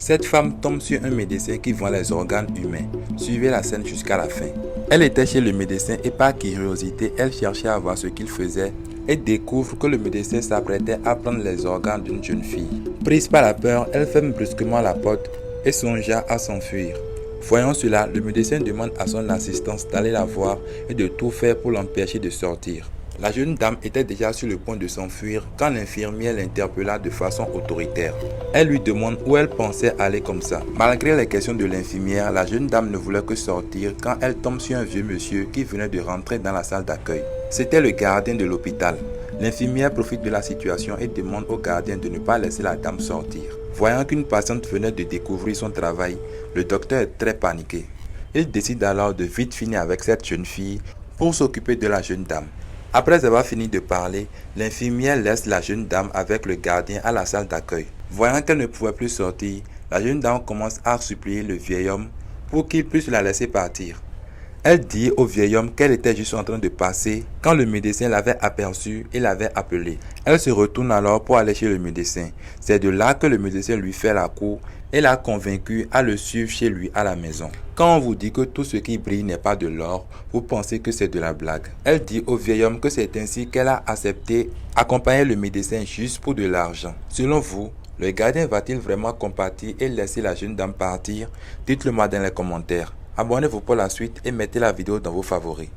Cette femme tombe sur un médecin qui vend les organes humains. Suivez la scène jusqu'à la fin. Elle était chez le médecin et par curiosité, elle cherchait à voir ce qu'il faisait et découvre que le médecin s'apprêtait à prendre les organes d'une jeune fille. Prise par la peur, elle ferme brusquement la porte et songea à s'enfuir. Voyant cela, le médecin demande à son assistance d'aller la voir et de tout faire pour l'empêcher de sortir. La jeune dame était déjà sur le point de s'enfuir quand l'infirmière l'interpella de façon autoritaire. Elle lui demande où elle pensait aller comme ça. Malgré les questions de l'infirmière, la jeune dame ne voulait que sortir quand elle tombe sur un vieux monsieur qui venait de rentrer dans la salle d'accueil. C'était le gardien de l'hôpital. L'infirmière profite de la situation et demande au gardien de ne pas laisser la dame sortir. Voyant qu'une patiente venait de découvrir son travail, le docteur est très paniqué. Il décide alors de vite finir avec cette jeune fille pour s'occuper de la jeune dame. Après avoir fini de parler, l'infirmière laisse la jeune dame avec le gardien à la salle d'accueil. Voyant qu'elle ne pouvait plus sortir, la jeune dame commence à supplier le vieil homme pour qu'il puisse la laisser partir. Elle dit au vieil homme qu'elle était juste en train de passer quand le médecin l'avait aperçue et l'avait appelée. Elle se retourne alors pour aller chez le médecin. C'est de là que le médecin lui fait la cour et l'a convaincue à le suivre chez lui à la maison. Quand on vous dit que tout ce qui brille n'est pas de l'or, vous pensez que c'est de la blague. Elle dit au vieil homme que c'est ainsi qu'elle a accepté accompagner le médecin juste pour de l'argent. Selon vous, le gardien va-t-il vraiment compatir et laisser la jeune dame partir? Dites-le moi dans les commentaires. Abonnez-vous pour la suite et mettez la vidéo dans vos favoris.